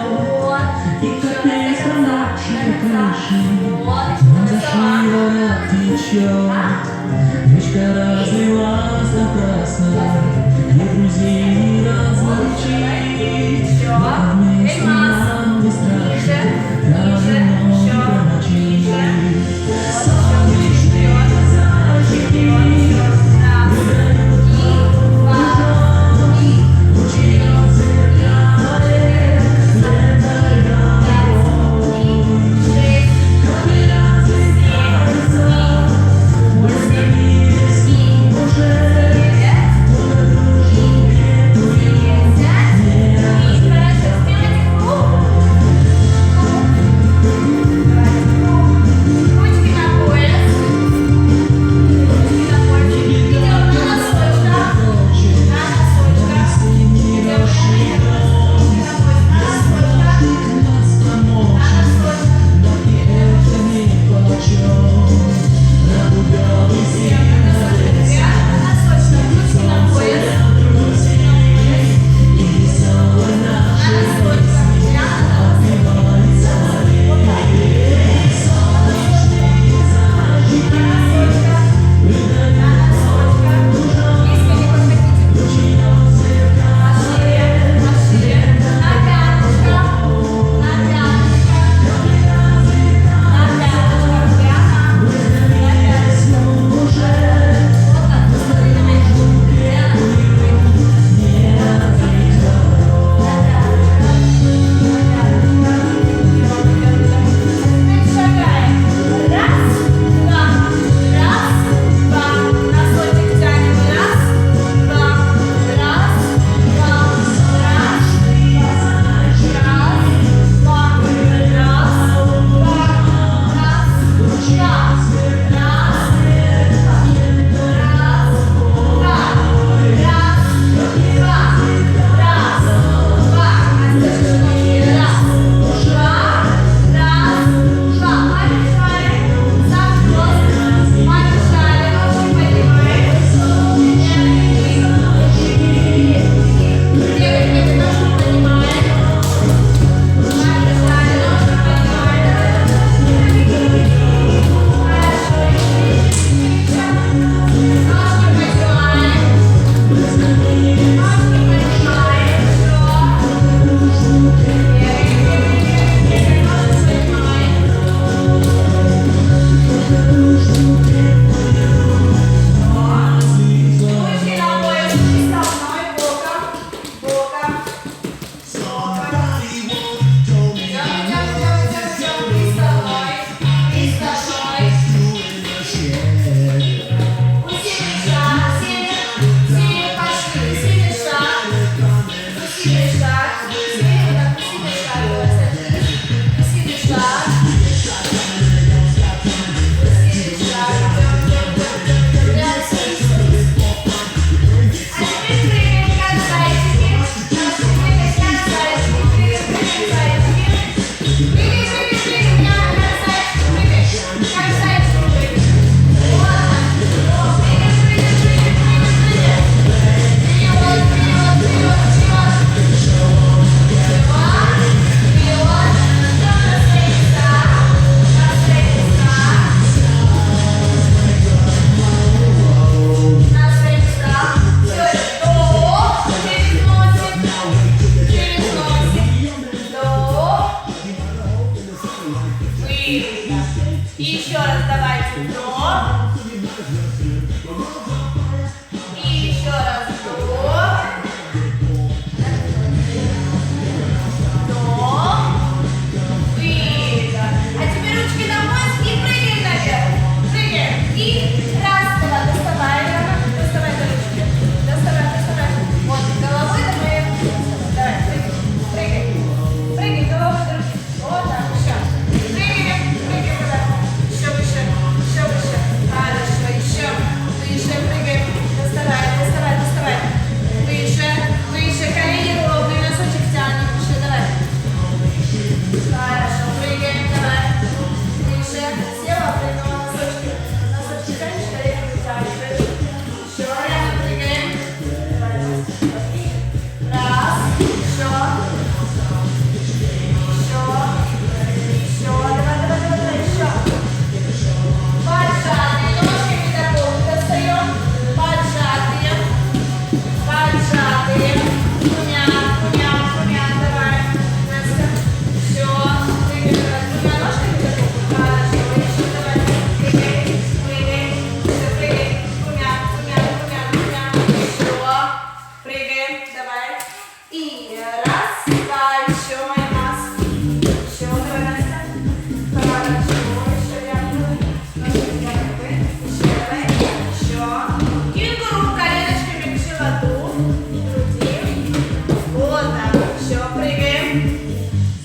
Вот. И как Еще ветер до нашей крыши Вот. до шиворот течет. Речка разлилась напрасно, и друзей не разлучить. Но вместе нам не страшно, даже ночь промочить. Солнечные зайчики выдают лучи в зеркале лето дорог. Как разлетаются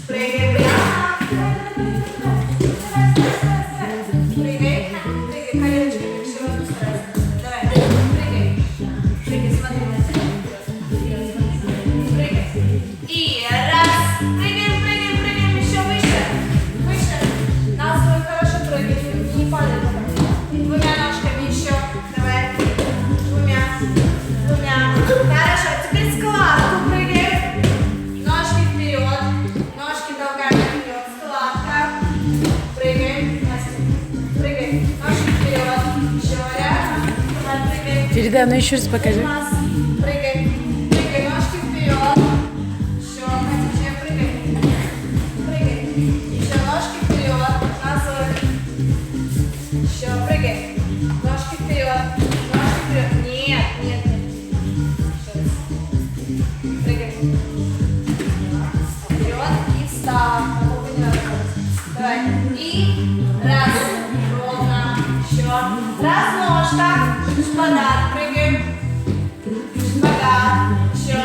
Прыгай прямо. Прыгай. Прыгай. Коленочками в животу старайся. Давай. Прыгай. Прыгай, смотри на себя. Прыгай. И раз. Прыгаем, прыгаем, прыгаем. Еще выше. Выше. На свой хорошо прыгай. Не падай пока. Двумя ножками еще. Давай. Двумя. Двумя. Хорошо. Теперь складку прыгаем. Ножки вперед. Ножки долгами вперед. Складка. Прыгаем. Настя. Прыгай. Ножки вперед. Еще рядом. Давай, прыгай. Ферида, ну еще раз покажи. Прыгай. Прыгай. Ножки вперед. Еще. Еще прыгай. Прыгай. Еще ножки вперед. Назад. Еще прыгай. Ножки вперед. Ножки вперед. Нет, нет, нет. Еще раз. Прыгай. Вперед и встал. Попу не надо делать. Давай. И раз. Ровно. Еще. Раз ножка. Шпагат. Прыгаем. Шпагат. Еще.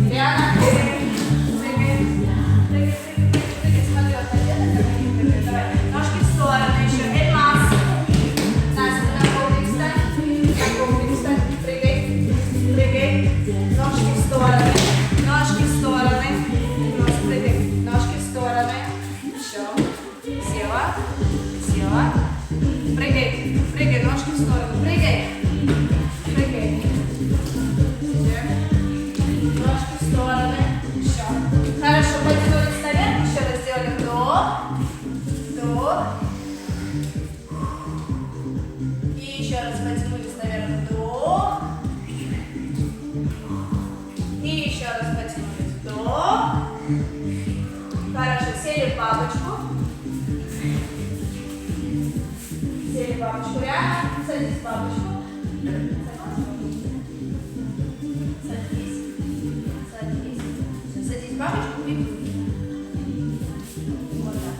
Прямо. Прыгаем. Прыгаем. Прыгай, прыгай, прыгай. Смотри, вот одета, как они прыгают. Давай. Ножки в сторону еще. Эльмас. Настя, на коврик встань. На коврик встань. Прыгай. Прыгай. Ножки в стороны. Ножки в стороны. Нос прыгай. Ножки в стороны. Еще. Села. Села. Прыгай. Прыгай. Ножки в сторону. Прыгай. Прыгай. Ножки в стороны. Еще. Хорошо. Потянулись наверх. Еще раз сделали вдох. Вдох. И еще раз потянулись наверх. Вдох. И еще раз потянулись. Вдох. Хорошо. Сели в бабочку. Сели в бабочку рядом. Садись в бабочку. Садись. Садись. Садись в бабочку и плыви. Вот так.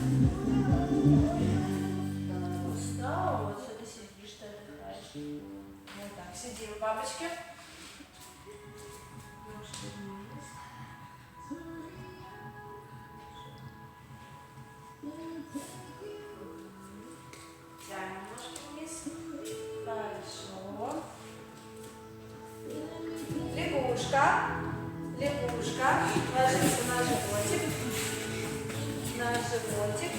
Устал. Вот сюда сидишь, ты отдыхаешь. Вот так. Сиди в бабочке. Ножки вниз. Тянем ножки вниз. Хорошо. Лягушка. Лягушка. Ложимся на животик. На животик.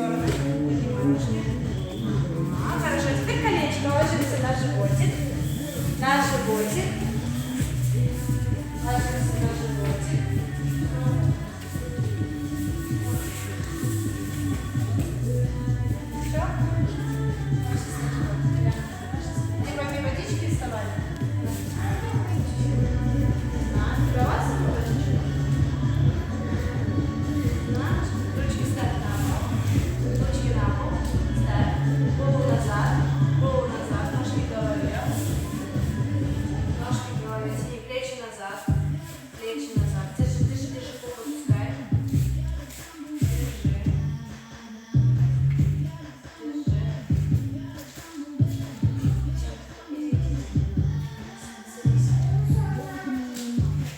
стороны. Поднимаем ножки. Хорошо, теперь колечко ложимся на животик. На животик. Ложимся на животик. Все? Не попей водички, вставай. Ручки ставь на пол. Ручки на пол. Ставь. Голову назад. Голову назад. Ножки к голове. Ножки к голове. Тяни плечи назад. Плечи назад. Держи, держи, держи. Попу пускай. Держи. Держи.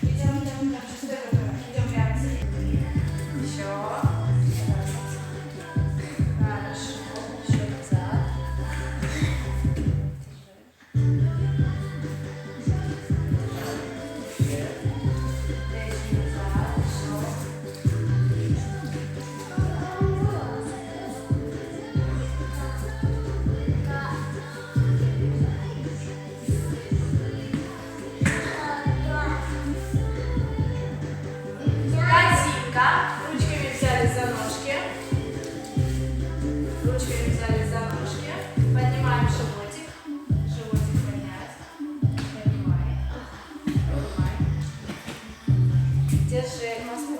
Идем прямо. Идем прямо. Еще. Хорошо. Еще назад. Плечи назад. Еще. Картинка. Ручками взяли за ножки. Ручками взяли за ножки. Поднимаем животик. Животик поднять. Поднимай. Поднимай. Держи носку.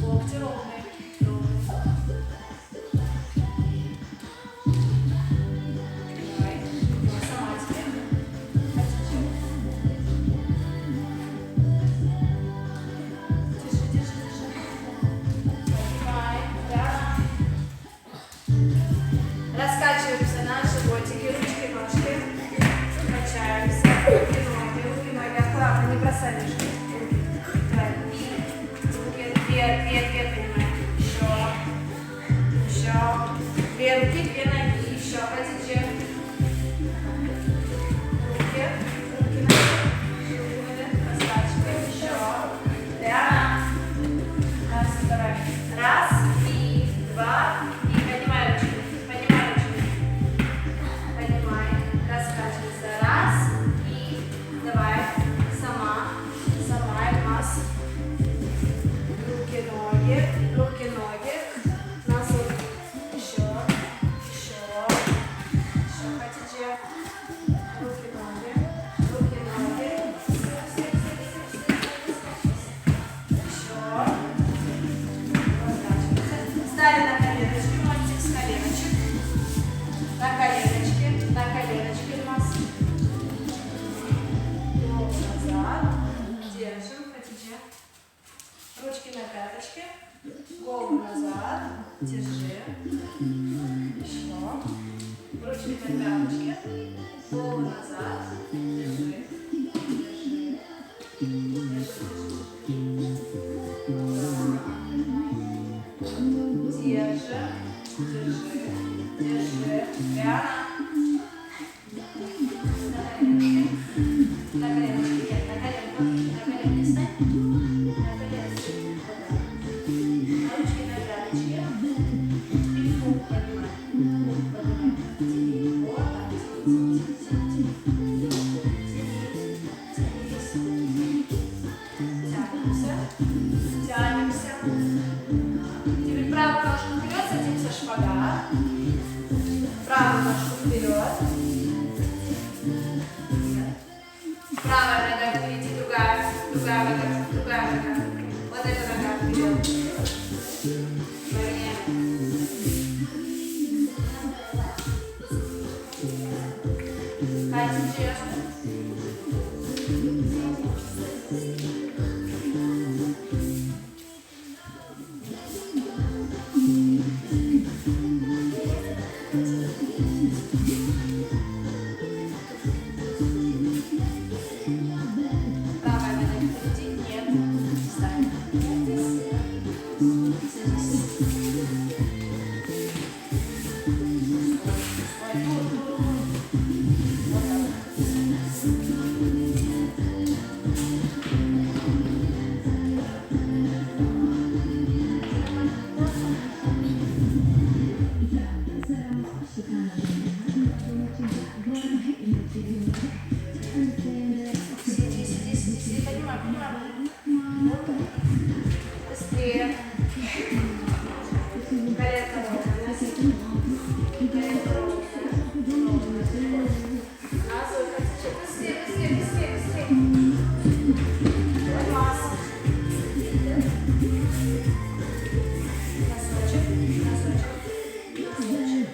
Локти ровные. Давай. Сама тебе. Держи, держи, держи. Поднимай. Да. Раскачиваемся на животике, ручки, ножки. Качаемся. Руки, ноги. Аккуратно, не бросай ножки. Давай. Руки, две, поднимаем. Еще. Две руки, две ноги. Еще. Хотите? Руки, ноги. Раскачиваем. Еще. Да. Раз, второй. Раз, и два. И поднимай ручки. Поднимай ручки. Поднимай. Раскачивайся. Раз. И давай. Сама. Сама. И нас. Руки, ноги. Руки, ноги. Носок. Еще. Еще. Еще. Хотите? Руки, ноги. Руки, ноги. Еще. Ставим на коленочки, мостик с коленочек. На коленочки у нас. Голову назад. Держим, хотите. Ручки на пяточки. Голову назад. Держи. Еще. Ручки на пяточки. Голову назад. Держи. Держи. Держи. Держи. Прямо. На коленочки. Нет, на коленки стань. На коленочки. Ручки на пяточки. И пух поднимай. Вот так. Тянемся. Теперь правую ножку вперед, садимся в шпагат. Правую ножку вперед. Правая нога впереди, другая нога. Вот эта нога вперед. Повернем. Хотите? Быстрее, быстрее, быстрее, быстрее. Класс. Носочек, носочек, носочек.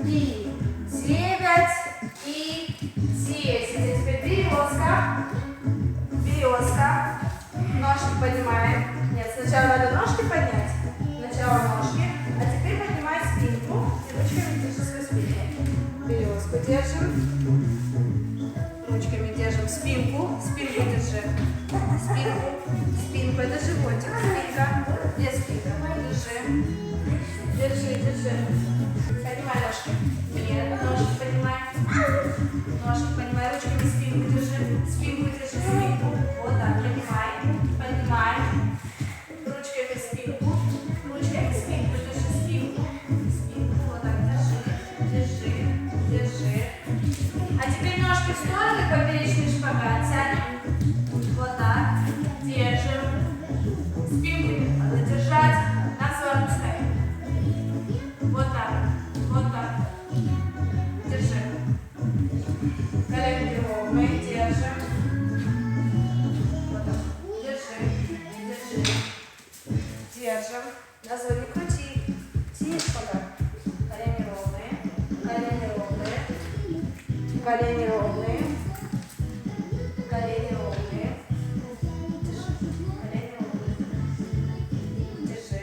и 9, и 10. А теперь березка. Березка. Ножки поднимаем. Нет, сначала надо ножки поднять. Сначала ножки. А теперь поднимай спинку. И ручками держи свою спину. Березку держим. Ручками держим спинку. Спинку держи. Спинку. Спинку. Это животик. Спинка. Где спинка? Держи. Держи, держи. Поднимай ножки. Нет, ножки поднимай. Ножки поднимай. Ручками спинку держи. Спинку держи. Спинку. Вот так. Поднимай. Поднимай. Ручками спинку. Ручками спинку. Держи спинку. Спинку. Вот так. Держи. Держи. Держи. А теперь ножки в стороны. Поперечный шпагат. Тянем. Вот так. Держим. Спинку надо держать. На свою ставим. Вот так. Вот так. Держи. Колени ровные. Держим. Вот так. Держи. Держи. Держим. Назад не крути. Тяни шпагат. Колени ровные. Колени ровные. Колени ровные. Колени ровные. Держи. Колени ровные. Держи.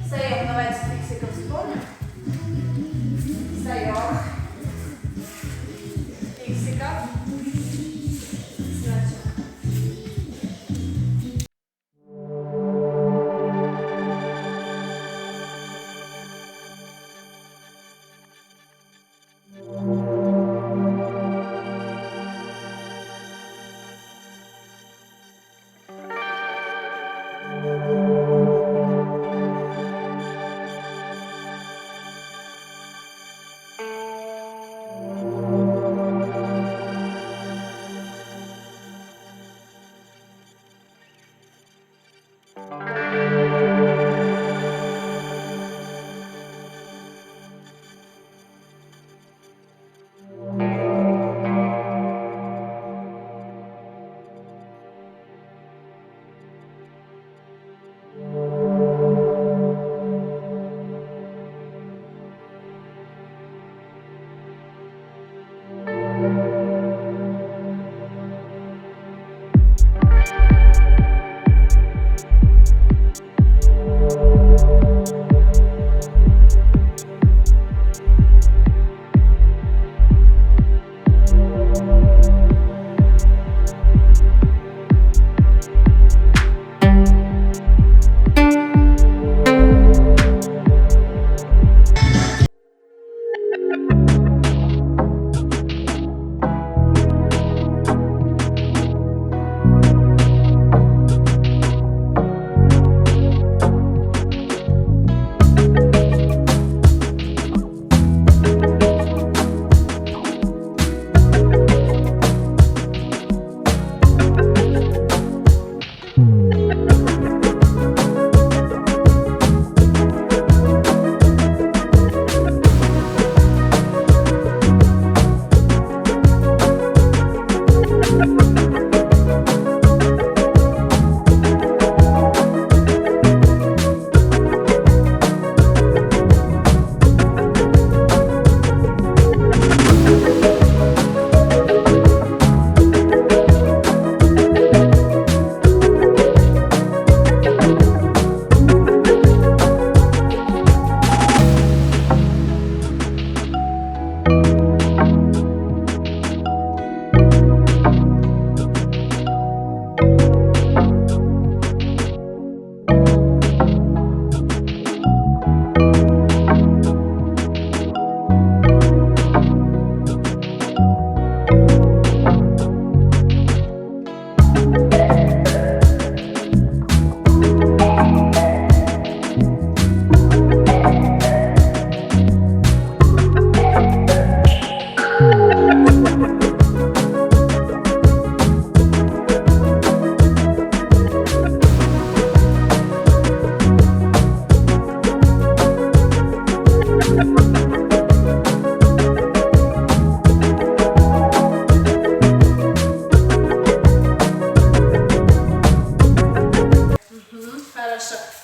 Встаем. Давайте фиксиком вспомним. Встаем. Фиксиком. Значит.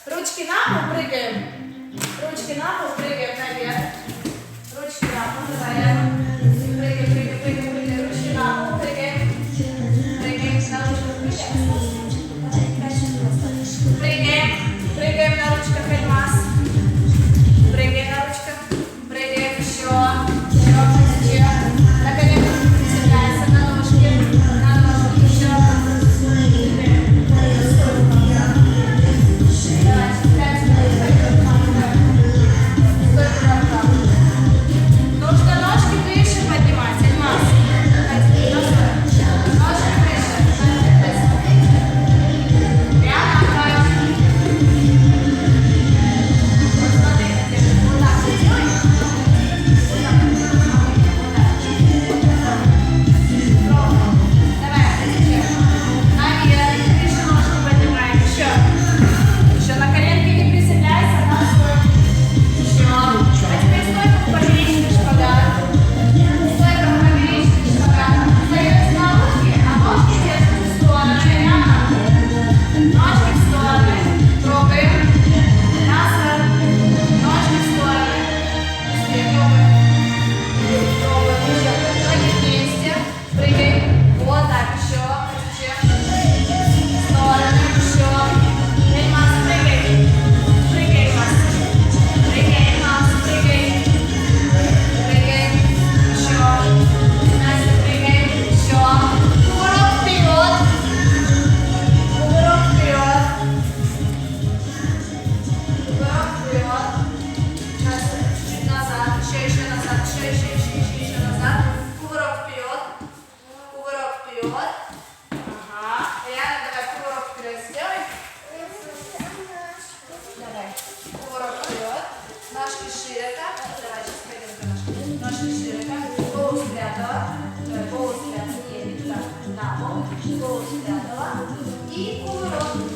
Ручки на пол прыгаем. Ручки на пол прыгаем наверх. широко. Давай, сейчас пойдем ножки. Ножки широко. Голову спрятала. Давай, голову спрятала. Не, не туда. На бок. Голову спрятала. И кувырок.